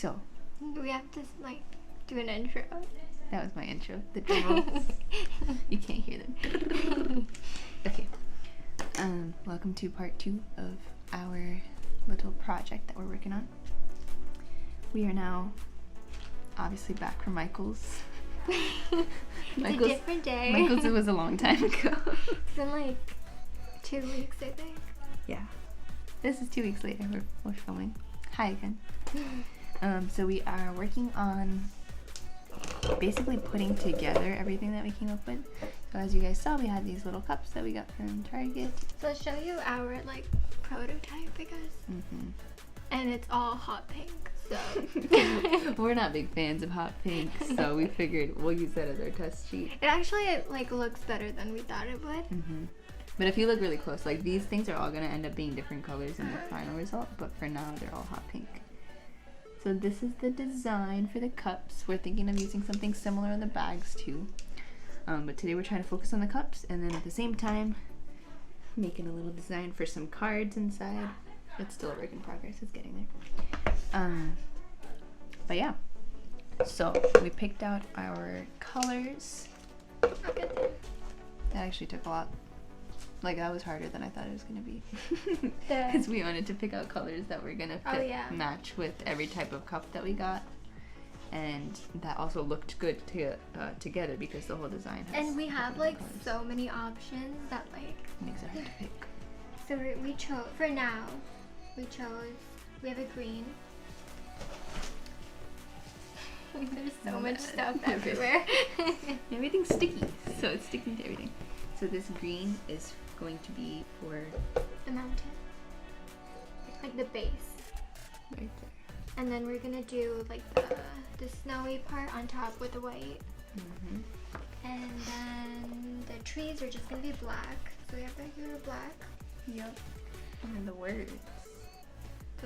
So we have to like do an intro. that was my intro. The drum rolls. You can't hear them. Okay. Welcome to part 2 of our little project that we're working on. We are now obviously back from Michael's. It's a different day. Michael's, it was a long time ago. It's been like 2 weeks, I think. Yeah. This is 2 weeks later. We're filming. Hi again. So we are working on basically putting together everything that we came up with. So as you guys saw, we had these little cups that we got from Target. So I'll show you our like prototype, I guess. Mm-hmm. And it's all hot pink, so. We're not big fans of hot pink, so we figured we'll use that as our test sheet. It actually like looks better than we thought it would. Mm-hmm. But if you look really close, like these things are all going to end up being different colors in the final result, but for now they're all hot pink. So this is the design for the cups. We're thinking of using something similar on the bags too. But today we're trying to focus on the cups, and then at the same time making a little design for some cards inside. It's still a work in progress, it's getting there. But yeah, so we picked out our colors. That actually took a lot. Like, that was harder than I thought it was going to be. Because we wanted to pick out colors that were going to match with every type of cup that we got. And that also looked good together because the whole design has. And we have like so many options that like makes it hard to pick. So we chose, for now, we have a green. There's so much stuff everywhere. Everything's sticky, so it's sticking to everything. So this green is going to be for the mountain, like the base. Right there. And then we're gonna do like the snowy part on top with the white. Mm-hmm. And then the trees are just gonna be black. So we have regular black. Yep. And then the words.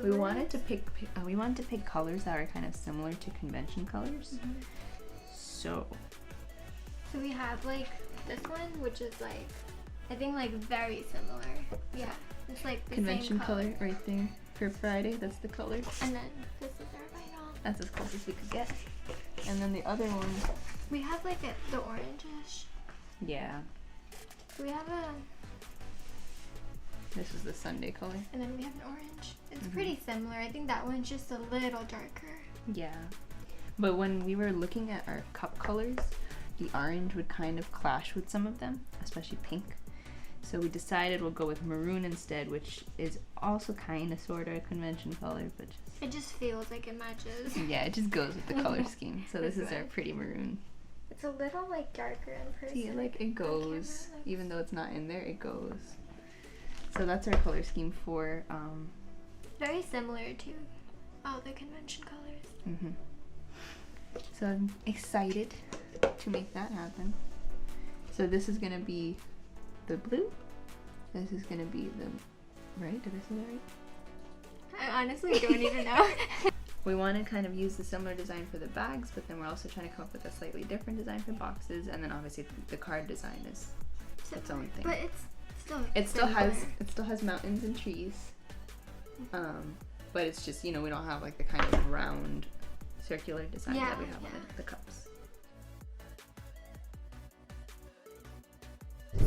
We wanted to pick colors that are kind of similar to convention colors. Mm-hmm. So we have like this one, which is like, I think like very similar. Yeah, it's like the convention same color right there for Friday. That's the color. And then this is our vinyl. That's as close as we could get. And then the other one. We have like the orange-ish. Yeah. We have This is the Sunday color. And then we have an orange. It's pretty similar. I think that one's just a little darker. Yeah. But when we were looking at our cup colors, the orange would kind of clash with some of them, especially pink. So we decided we'll go with maroon instead, which is also kind of sort of a convention color, but it just feels like it matches. Yeah, it just goes with the color scheme. So this is our pretty maroon. It's a little like darker in person. See, like it goes, even though it's not in there, it goes. So that's our color scheme for very similar to all the convention colors. Mm-hmm. So I'm excited to make that happen. So this is gonna be the blue. This is gonna be the right. Did I say that right? I honestly don't even know. We want to kind of use the similar design for the bags, but then we're also trying to come up with a slightly different design for boxes, and then obviously the card design is its own thing. But it still has mountains and trees. But it's just, we don't have like the kind of round circular design that we have on the cups.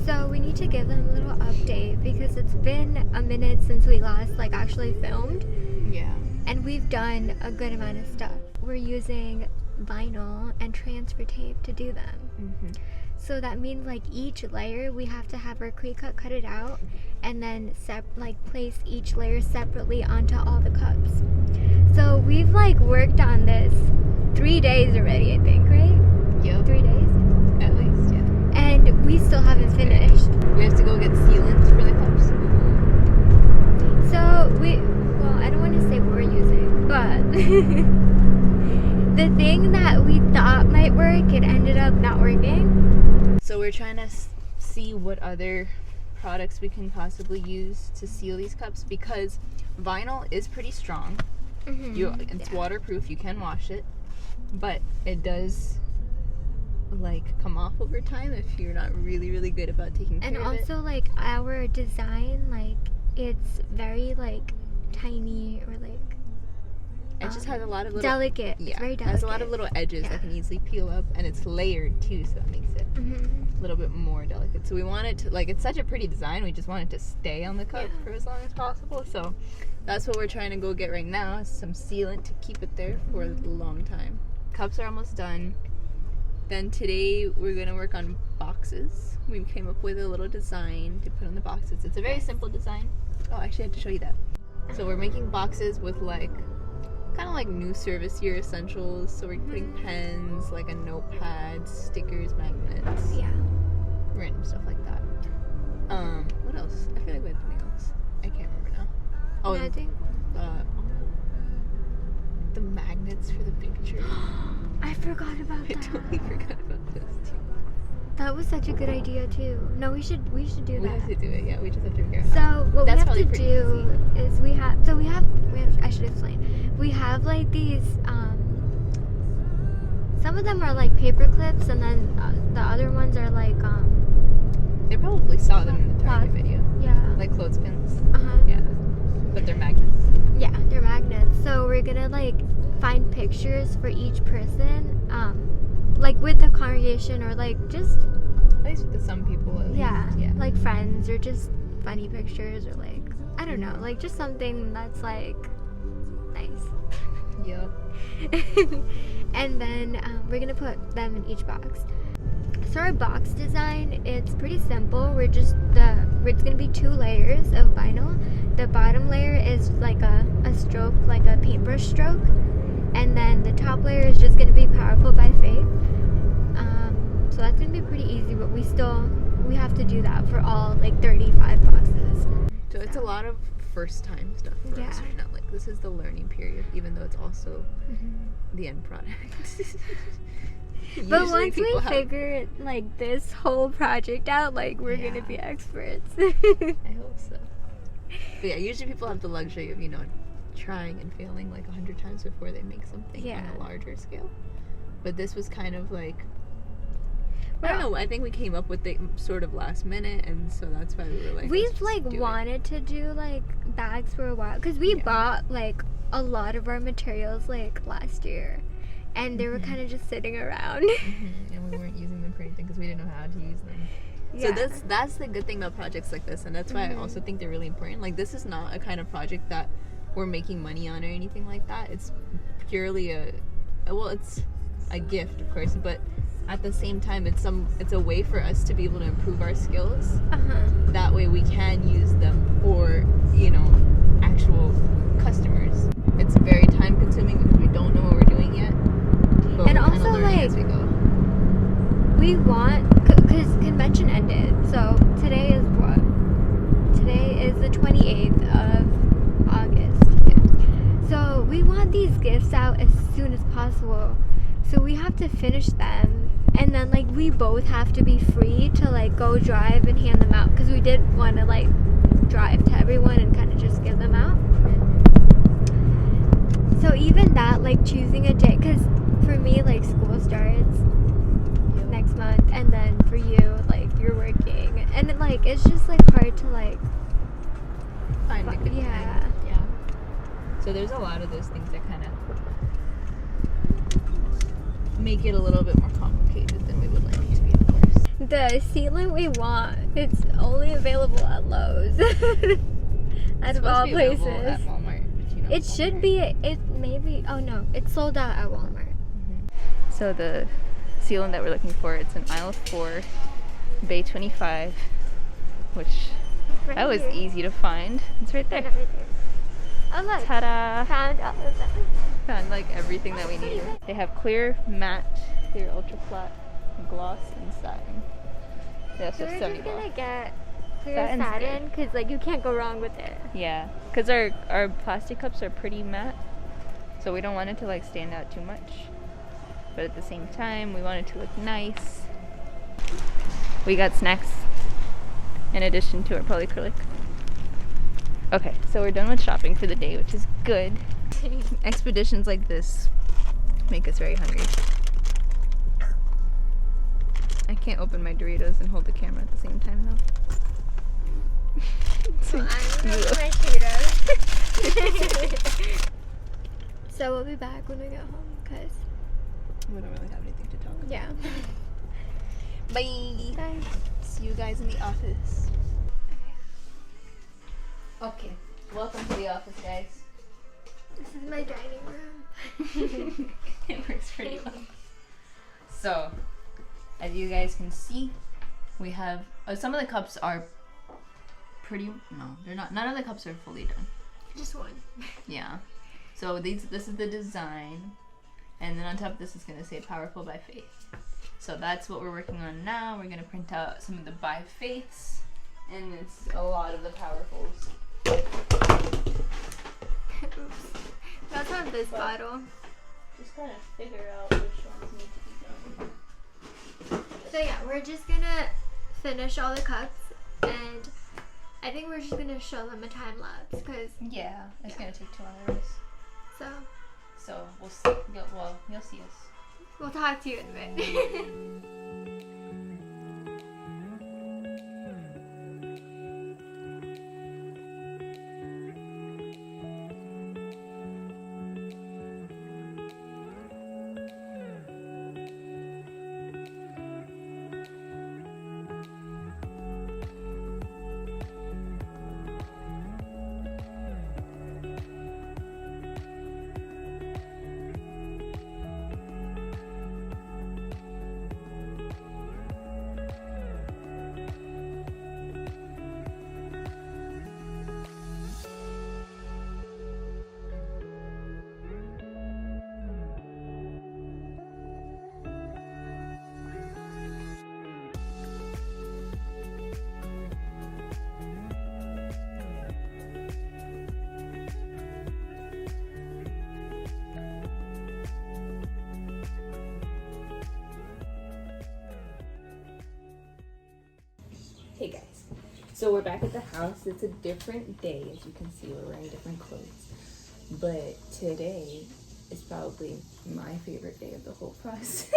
So we need to give them a little update because it's been a minute since we last like actually filmed. Yeah. And we've done a good amount of stuff. We're using vinyl and transfer tape to do them. Mm-hmm. So that means like each layer we have to have our cut it out and then place each layer separately onto all the cups. So we've like worked on this 3 days already, I think, right? Yep. 3 days? At least, yeah. And we still haven't finished. We have to go get sealants for the cups. So I don't want to say what we're using, but the thing that we thought might work, it ended up not working. So we're trying to see what other products we can possibly use to seal these cups because vinyl is pretty strong. Mm-hmm. It's waterproof, you can wash it, but it does like come off over time if you're not really good about taking care of it. And also like our design, like it's very like tiny or like It just has a lot of little delicate. Yeah, It's very it delicate. has a lot of little edges that can easily peel up, and it's layered too, so that makes it a little bit more delicate. So we want it to, like, it's such a pretty design, we just want it to stay on the cup for as long as possible. So that's what we're trying to go get right now, is some sealant to keep it there for a long time. Cups are almost done. Then today we're gonna work on boxes. We came up with a little design to put on the boxes. It's a very simple design. Oh, actually I have to show you that. So we're making boxes with like kind of like new service year essentials. So we're putting pens, like a notepad, stickers, magnets, Yeah. random stuff like that. What else? I feel like we had something else. I can't remember now. Oh, I think the magnets for the picture. I forgot about I that. totally forgot about this too. That was such a good idea too. No, we should do We that. have to do it. Yeah, we just have to figure it out. So what That's we have probably to pretty do is we have I should explain. We have like these some of them are like paper clips, and then the other ones are like They probably saw them in the Target video, yeah. like clothespins. Uh-huh. Yeah, but they're magnets. Yeah, they're magnets. So we're gonna like find pictures for each person, like with the congregation or like just At least with some people. At least. Yeah. like friends or just funny pictures or like I don't know, like just something that's like nice. Yep. And then we're gonna put them in each box. So our box design, it's pretty simple. It's gonna be 2 layers of vinyl. The bottom layer is like a stroke, like a paintbrush stroke, and then the top layer is just gonna be Powerful by Faith. So that's gonna be pretty easy, but we have to do that for all like 35 boxes. So it's a lot of first time stuff for us Yeah. right now. Like this is the learning period, even though it's also the end product. But Usually once we people have- figure like this whole project out, like we're Yeah. gonna be experts. I hope so. But yeah, usually people have the luxury of, trying and failing like 100 times before they make something on a larger scale. But this was kind of like, I don't know, I think we came up with it sort of last minute, and so that's why we were like, let's We've just like do it. wanted to do like bags for a while because we bought like a lot of our materials like last year, and they were kind of just sitting around. And we weren't using them for anything because we didn't know how to use them. Yeah. So that's the good thing about projects like this, and that's why I also think they're really important. Like this is not a kind of project that we're making money on or anything like that. It's purely it's a gift, of course, but at the same time it's a way for us to be able to improve our skills. That way we can use them for actual customers. It's very time consuming because we don't know what we're doing yet, but And we're kinda also, learning like, as we go. We want, because convention ended, so today is what? Today is the 28th of August. So we want these gifts out as soon as possible. So we have to finish them, and then like we both have to be free to like go drive and hand them out, because we did want to like drive to everyone and kind of just give them out. So even that, like choosing a day, because for me like school starts next month, and then for you like you're working, and then, like it's just like hard to like Find a good yeah. time. Yeah. So there's a lot of those things that kind of make it a little bit more complicated than we would like it to be, of course. The sealant we want, it's only available at Lowe's. Out of all places. At Walmart, but It should be, it's sold out at Walmart. So the sealant that we're looking for, it's in aisle 4, bay 25, which Right that was here. easty to find. It's right there. Right there. Oh look, Ta-da! found all of them. Found like everything that we needed. They have clear matte, clear ultra flat, gloss, and satin. That's So just we're 70 just gonna bucks. get clear Satin's satin, because like you can't go wrong with it. Yeah, because our plastic cups are pretty matte, so we don't want it to like stand out too much. But at the same time, we want it to look nice. We got snacks in addition to our polyacrylic. Okay, so we're done with shopping for the day, which is good. Expeditions like this make us very hungry. I can't open my Doritos and hold the camera at the same time though. So I'm gonna You- open my Cheetos. So we'll be back when we get home, because, We don't really have anything to talk about. yeah. Bye. Bye. See you guys in the office. Okay, welcome to the office, guys. This is my dining room. It works pretty well. So, as you guys can see, we have some of the cups are they're not. None of the cups are fully done. Just one. Yeah. So this is the design, and then on top this is gonna say "Powerful by Faith." So that's what we're working on now. We're gonna print out some of the by faiths, and it's a lot of the powerfuls. Oops. That's not this bottle. Just kind of figure out which ones need to be done. So yeah, we're just gonna finish all the cups, and I think we're just gonna show them a time lapse, because Yeah, it's gonna take 2 hours. so So you'll see us. we'll talk to you in a bit. Hey guys, so we're back at the house. It's a different day, as you can see. We're wearing different clothes, but today is probably my favorite day of the whole process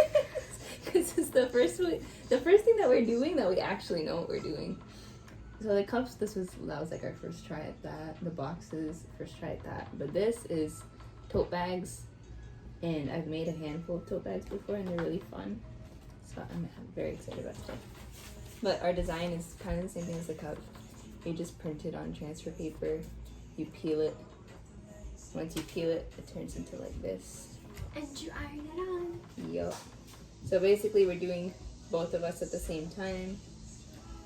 because it's the first thing that we're doing that we actually know what we're doing. So the cups, that was like our first try at that. The boxes, first try at that. But this is tote bags, and I've made a handful of tote bags before, and they're really fun. So I'm very excited about today. But our design is kind of the same thing as the cup. You just print it on transfer paper, you peel it. Once you peel it, it turns into like this. And you iron it on. Yup. So basically we're doing both of us at the same time.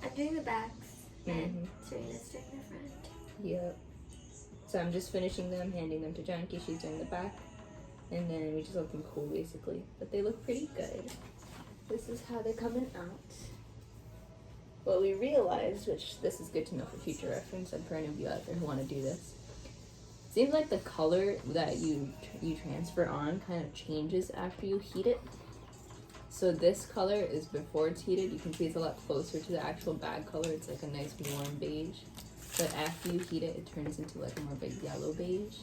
I'm doing the backs, and Serena's doing the front. Yep. So I'm just finishing them, handing them to Janki. She's doing the back. And then we just look them cool basically. But they look pretty good. This is how they're coming out. What we realized, which this is good to know for future reference and for any of you out there who want to do this, seems like the color that you transfer on kind of changes after you heat it. So this color is before it's heated. You can see it's a lot closer to the actual bag color. It's like a nice warm beige. But after you heat it, it turns into like a more of a yellow beige.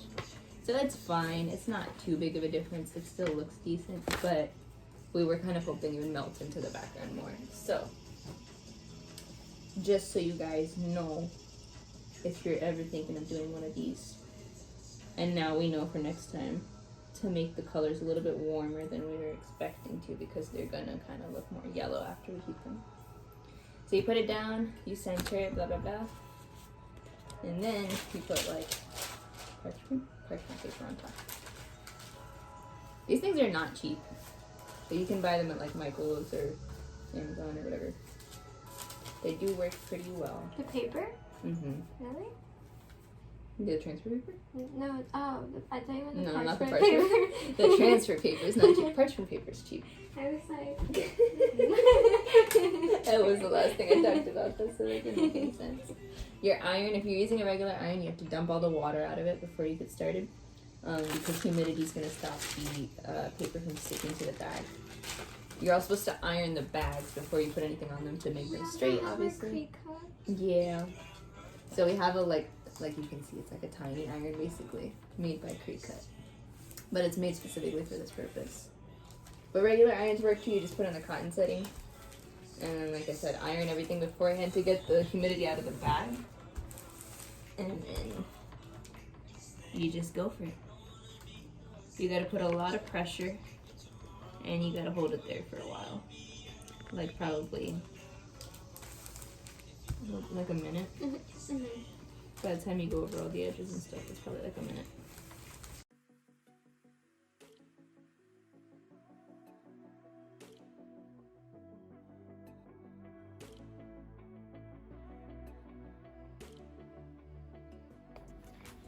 So it's fine. It's not too big of a difference. It still looks decent, but we were kind of hoping it would melt into the background more. So just so you guys know, if you're ever thinking of doing one of these, and now we know for next time to make the colors a little bit warmer than we were expecting to, because they're gonna kind of look more yellow after we heat them. So you put it down, you center it, blah blah blah, and then you put like parchment paper on top. These things are not cheap, but you can buy them at like Michael's or Amazon or whatever. They do work pretty well. The paper? Mm-hmm. Really? The transfer paper? No, I thought you meant the No, not the parchment parchment. paper. The transfer paper is not cheap. Parchment paper is cheap. I was like... That was the last thing I talked about. That so that didn't make any sense. Your iron, if you're using a regular iron, you have to dump all the water out of it before you get started, because humidity is going to stop the paper from sticking to the bag. You're all supposed to iron the bags before you put anything on them to make them straight, obviously. Yeah. So we have a like you can see, it's like a tiny iron basically, made by Creek Cut. But it's made specifically for this purpose. But regular irons work too. You just put on a cotton setting. And then, like I said, iron everything beforehand to get the humidity out of the bag. And then you just go for it. You gotta put a lot of pressure and you gotta hold it there for a while. Like probably like a minute. By the time you go over all the edges and stuff, it's probably like a minute.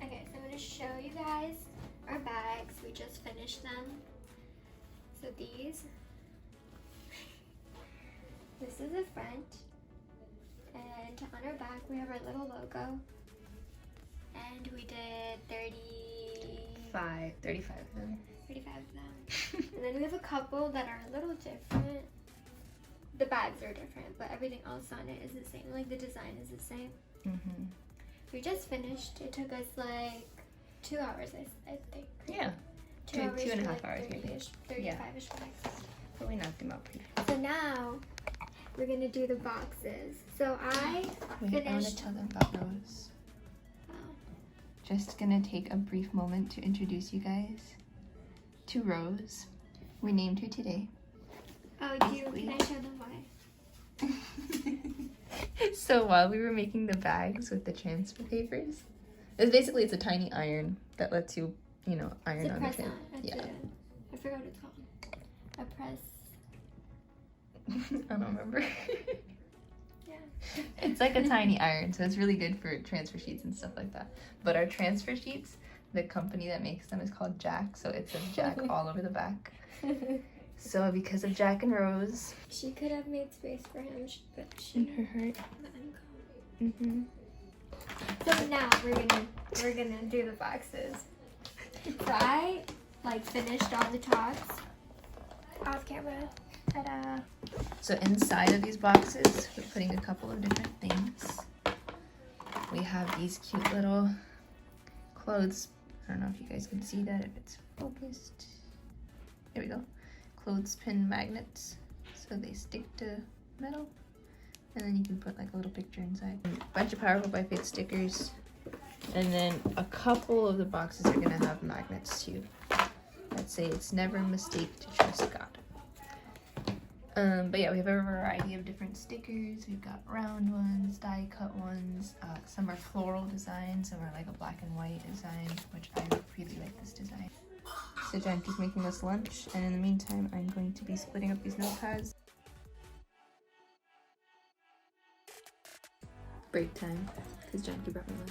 Okay, so I'm going to show you guys our bags. We just finished them. So these. This is the front. And on our back we have our little logo. And we did 35 of them. 35 of them. And then we have a couple that are a little different. The bags are different, but everything else on it is the same. Like the design is the same. Mm-hmm. We just finished. It took us like 2 hours, I think. Yeah. 2 hours. 2.5 hours, maybe. 35-ish bags. But we knocked them out pretty. So now we're gonna do the boxes. So I Wait, I want to finished. tell them about Rose. Oh. Just gonna take a brief moment to introduce you guys to Rose. We named her today. Oh, can I show them why? So while we were making the bags with the transfer papers, it's a tiny iron that lets you, iron It's a on press the on. Yeah. I forgot what it's called. A press. I don't remember. Yeah. It's like a tiny iron, so it's really good for transfer sheets and stuff like that. But our transfer sheets, the company that makes them is called Jack, so it says Jack all over the back. So because of Jack and Rose, She could have made space for him, but in she her heart. let him go. So now we're gonna do the boxes. So I finished all the tops off camera. Ta-da! So inside of these boxes, we're putting a couple of different things. We have these cute little clothes. I don't know if you guys can see that, if it's focused. There we go. Clothespin magnets. So they stick to metal. And then you can put like a little picture inside. A bunch of Powerful by Faith stickers. And then a couple of the boxes are gonna have magnets too. That say it's never a mistake to trust God. But yeah, we have a variety of different stickers. We've got round ones, die cut ones. Some are floral designs, some are like a black and white design, which I really like this design. So Janki's making us lunch, and in the meantime, I'm going to be splitting up these notepads. Break time, because Janki brought me lunch.